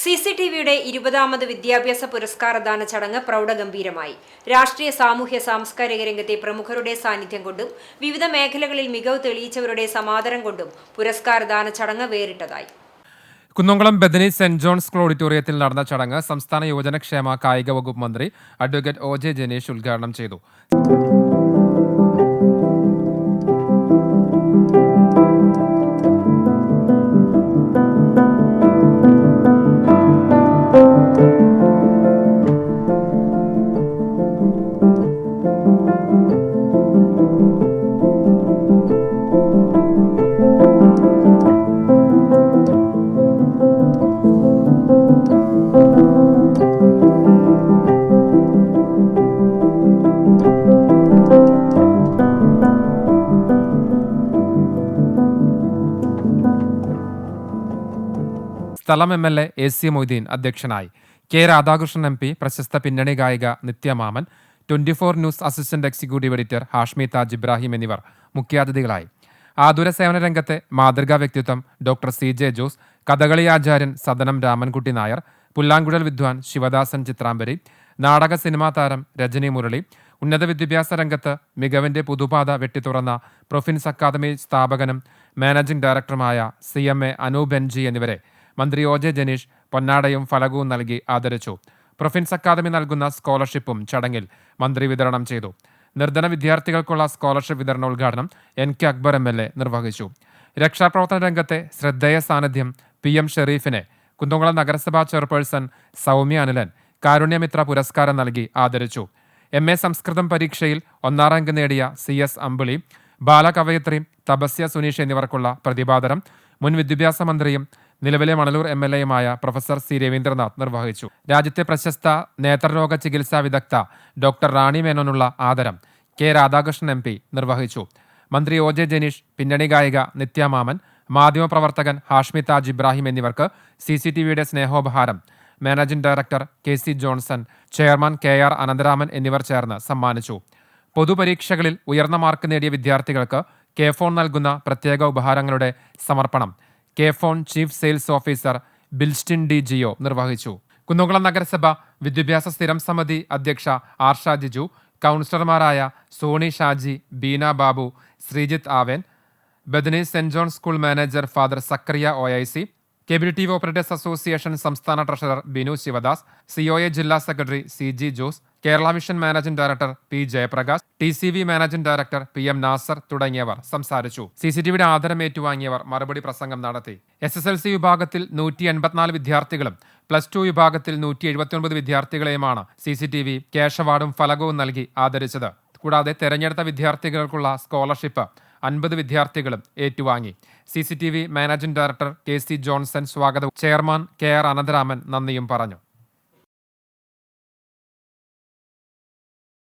CCTVയുടെ 20ാമത് വിദ്യാഭ്യാസ പുരസ്കാരദാന ചടങ്ങ് പ്രൗഢഗംഭീരമായി. രാഷ്ട്രീയ സാമൂഹ്യ സാംസ്കാരിക രംഗത്തെ പ്രമുഖരുടെ സാന്നിധ്യം കൊണ്ടും വിവിധ മേഖലകളിൽ മികവ് തെളിയിച്ചവരുടെ സമാദരം കൊണ്ടും പുരസ്കാരദാന ചടങ്ങ് വേറിട്ടതായി. Kunnamkulam Bethany saint John's school ഓഡിറ്റോറിയത്തിൽ നടന്ന ചടങ്ങ് സംസ്ഥാന യുവജനക്ഷേമ കായിക വകുപ്പ് മന്ത്രി അഡ്വക്കേറ്റ് OJ ജനീഷ് ഉദ്ഘാടനം ചെയ്തു. സ്ഥലം MLA AC മൊയ്തീൻ അധ്യക്ഷനായി. K രാധാകൃഷ്ണൻ MP, പ്രശസ്ത പിന്നണി ഗായിക നിത്യമാമൻ, 24 news assistant executive editor Hashmi Taj Ibrahim എന്നിവർ മുഖ്യാതിഥികളായി. ആതുര സേവന രംഗത്തെ മാതൃകാ വ്യക്തിത്വം ഡോക്ടർ CJ ജോസ്, കഥകളി ആചാര്യൻ സദനം രാമൻകുട്ടി നായർ, പുല്ലാങ്കുഴൽ വിദ്വാൻ ശിവദാസൻ ചിത്രാംബരി, നാടക സിനിമാ താരം രജനി മുരളി, ഉന്നത വിദ്യാഭ്യാസ രംഗത്ത് മികവിന്റെ പുതുപാത വെട്ടിത്തുറന്ന പ്രൊഫിൻസ് അക്കാദമി സ്ഥാപകനും മാനേജിംഗ് ഡയറക്ടറുമായ CMA അനൂപ് NG എന്നിവരെ മന്ത്രി OJ ജനീഷ് പൊന്നാടയും ഫലകവും നൽകി ആദരിച്ചു. പ്രൊഫിൻസ് അക്കാദമി നൽകുന്ന സ്കോളർഷിപ്പും ചടങ്ങിൽ മന്ത്രി വിതരണം ചെയ്തു. നിർധന വിദ്യാർത്ഥികൾക്കുള്ള സ്കോളർഷിപ്പ് വിതരണോദ്ഘാടനം NK അക്ബർ MLA നിർവഹിച്ചു. രക്ഷാപ്രവർത്തന രംഗത്തെ ശ്രദ്ധേയ സാന്നിധ്യം PM ഷെരീഫിനെ കുന്നംകുളം നഗരസഭാ ചെയർപേഴ്സൺ സൗമ്യ അനിലൻ കാരുണ്യമിത്ര പുരസ്കാരം നൽകി ആദരിച്ചു. MA സംസ്കൃതം പരീക്ഷയിൽ 1ാം റാങ്ക് നേടിയ CS അമ്പിളി, ബാലകവയിത്രി തപസ്യ സുനീഷ് എന്നിവർക്കുള്ള പ്രതിഭാദനം മുൻ വിദ്യാഭ്യാസ മന്ത്രിയും നിലവിലെ മണലൂർ MLAയുമായ പ്രൊഫസർ C രവീന്ദ്രനാഥ് നിർവഹിച്ചു. രാജ്യത്തെ പ്രശസ്ത നേത്രരോഗ ചികിത്സാ വിദഗ്ധ ഡോക്ടർ റാണി മേനോനുള്ള ആദരം K രാധാകൃഷ്ണൻ MP നിർവഹിച്ചു. മന്ത്രി OJ ജനീഷ്, പിന്നണി ഗായിക നിത്യമാമൻ, മാധ്യമപ്രവർത്തകൻ ഹാഷ്മി താജ് ഇബ്രാഹിം എന്നിവർക്ക് CCTVയുടെ സ്നേഹോപഹാരം managing director KC Johnson, chairman KR Anantharaman എന്നിവർ ചേർന്ന് സമ്മാനിച്ചു. പൊതുപരീക്ഷകളിൽ ഉയർന്ന മാർക്ക് നേടിയ വിദ്യാർത്ഥികൾക്ക് K-ഫോൺ നൽകുന്ന പ്രത്യേക ഉപഹാരങ്ങളുടെ സമർപ്പണം K-ഫോൺ chief sales officer Bilstin D Jio നിർവഹിച്ചു. കുന്നംകുളം നഗരസഭ വിദ്യാഭ്യാസ സ്ഥിരം സമിതി അധ്യക്ഷ ആർഷ ജിജു, കൗൺസിലർമാരായ Soni Shaji, Beena Babu, Sreejith Aven, Bethany saint John school manager father Zakaria OIC, cable TV operators association സംസ്ഥാന ട്രഷറർ ബിനു ശിവദാസ്, COA ജില്ലാ secretary CG Jose, Kerala vision managing director P Jayaprakash, TCV managing director PM Nasser തുടങ്ങിയവർ സംസാരിച്ചു. CCTVയുടെ ആദരം ഏറ്റുവാങ്ങിയവർ മറുപടി പ്രസംഗം നടത്തി. SSLC വിഭാഗത്തിൽ 184 വിദ്യാർത്ഥികളും +2 വിഭാഗത്തിൽ 179 വിദ്യാർത്ഥികളെയുമാണ് CCTV ക്യാഷ് അവാർഡും ഫലകവും നൽകി ആദരിച്ചത്. കൂടാതെ തെരഞ്ഞെടുത്ത വിദ്യാർത്ഥികൾക്കുള്ള സ്കോളർഷിപ്പ് 50 വിദ്യാർത്ഥികളും ഏറ്റുവാങ്ങി. CCTV managing director KC Johnson സ്വാഗതവും ചെയർമാൻ KR അനന്തരാമൻ നന്ദിയും പറഞ്ഞു.